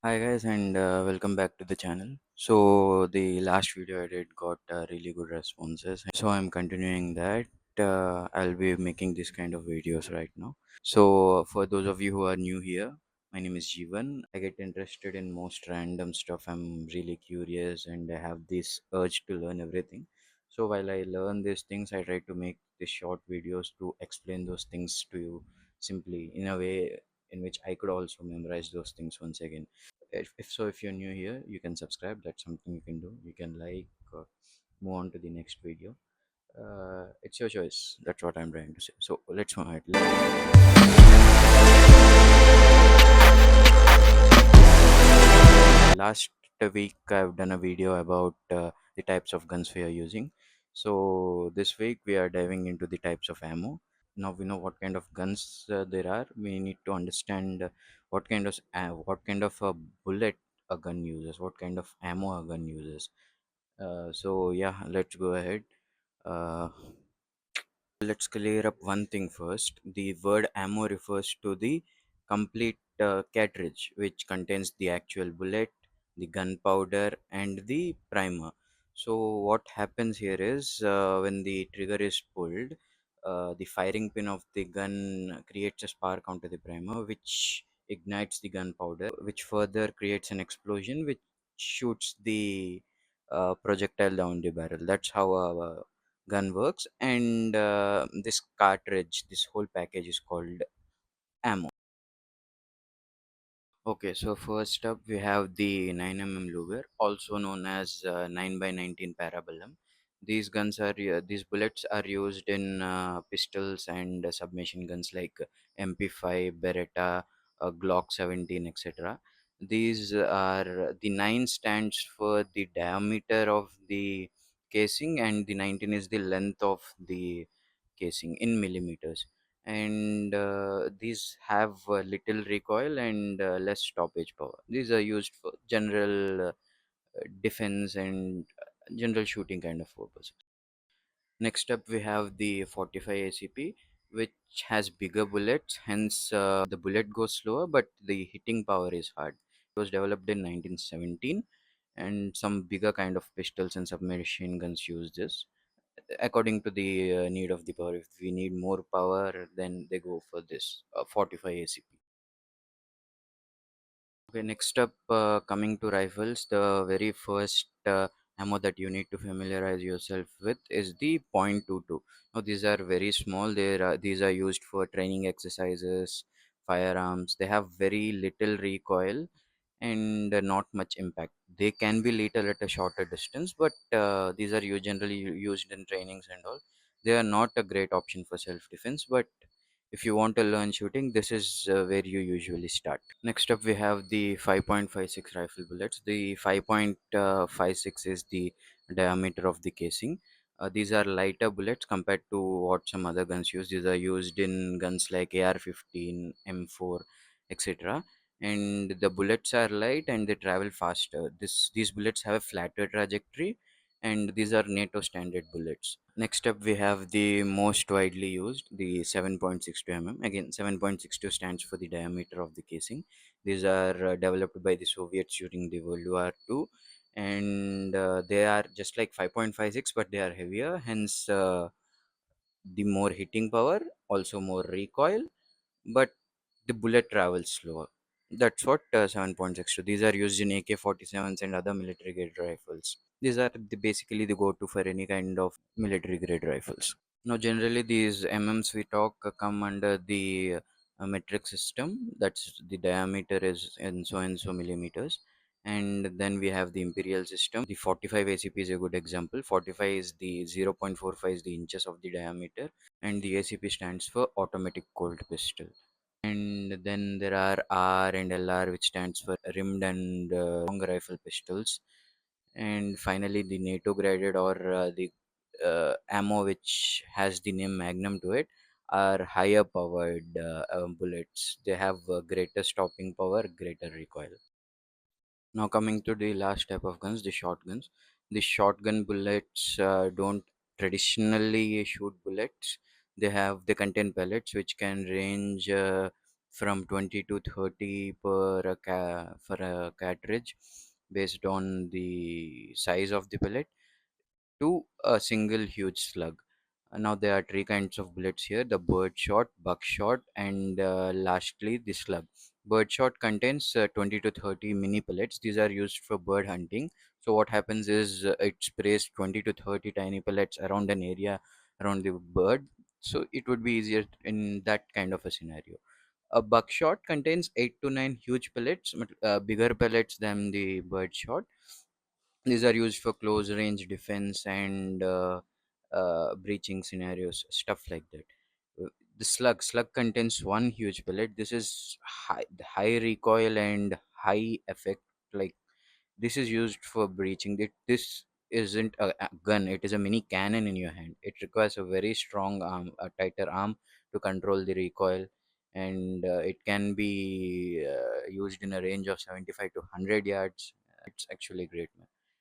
Hi guys and welcome back to the channel. So the last video I did got really good responses, so I'm continuing that. I'll be making this kind of videos right now. So for those of you who are new here, my name is Jeevan. I get interested in most random stuff. I'm really curious and I have this urge to learn everything. So while I learn these things, I try to make these short videos to explain those things to you simply in a way in which I could also memorize those things once again. If you're new here, you can subscribe. That's something you can do. You can like, move on to the next video. It's your choice. That's what I'm trying to say. So let's move ahead. Last week I've done a video about the types of guns we are using. So this week we are diving into the types of ammo. Now we know what kind of guns there are. We need to understand what kind of a bullet a gun uses, what kind of ammo a gun uses. So yeah, let's go ahead. Uh, let's clear up one thing first. The word ammo refers to the complete cartridge, which contains the actual bullet, the gunpowder, and the primer. So, what happens here is when the trigger is pulled, the firing pin of the gun creates a spark onto the primer, which ignites the gunpowder, which further creates an explosion, which shoots the projectile down the barrel. That's how a gun works. And this cartridge, this whole package is called ammo. Okay, so first up we have the 9mm Luger, also known as 9 by 19 Parabellum. These bullets are used in pistols and submachine guns like MP5, Beretta, Glock 17, etc. These are the 9 stands for the diameter of the casing, and the 19 is the length of the casing in millimeters. And these have little recoil and less stoppage power. These are used for general defense and general shooting kind of purposes. Next up we have the 45 ACP, which has bigger bullets, hence the bullet goes slower but the hitting power is hard. It was developed in 1917, and some bigger kind of pistols and submachine guns use this according to the need of the power. If we need more power, then they go for this 45 ACP. Okay, next up, coming to rifles, the very first ammo that you need to familiarize yourself with is the .22. Now, these are very small. These are used for training exercises, firearms. They have very little recoil and not much impact. They can be lethal at a shorter distance, but these are generally used in trainings and all. They are not a great option for self-defense, but if you want to learn shooting, this is where you usually start. Next up, we have the 5.56 rifle bullets. The 5.56 is the diameter of the casing. These are lighter bullets compared to what some other guns use. These are used in guns like AR-15, M4, etc. And the bullets are light and they travel faster. These bullets have a flatter trajectory, and these are NATO standard bullets. Next up, we have the most widely used, the 7.62 mm. Again, 7.62 stands for the diameter of the casing. These are developed by the Soviets during the World War II, and they are just like 5.56, but they are heavier. Hence, the more hitting power, also more recoil, but the bullet travels slower. That's what 7.62. These are used in AK-47s and other military grade rifles. These are basically the go-to for any kind of military grade rifles. Now, generally, these MMs we talk come under the metric system. That's the diameter is in so and so millimeters. And then we have the imperial system. The 45 ACP is a good example. 45 is the 0.45 is the inches of the diameter, and the ACP stands for automatic cold pistol. And then there are R and LR, which stands for rimmed and long rifle pistols. And finally, the NATO graded or the ammo, which has the name Magnum to it, are higher powered bullets. They have greater stopping power, greater recoil. Now, coming to the last type of guns, the shotguns. The shotgun bullets don't traditionally shoot bullets. They contain pellets which can range from 20 to 30 for a cartridge, based on the size of the pellet, to a single huge slug. Now there are three kinds of bullets here: the bird shot, buckshot, and lastly the slug. Bird shot contains 20 to 30 mini pellets. These are used for bird hunting. So what happens is it sprays 20 to 30 tiny pellets around an area around the bird. So it would be easier in that kind of a scenario. A buckshot contains 8 to 9 huge pellets, bigger pellets than the bird shot. These are used for close range defense and breaching scenarios, stuff like that. The slug contains one huge pellet. This is high recoil and high effect. Like, this is used for breaching. This isn't a gun. It is a mini cannon in your hand. It requires a very strong arm, a tighter arm, to control the recoil, and it can be used in a range of 75 to 100 yards. It's actually great, man.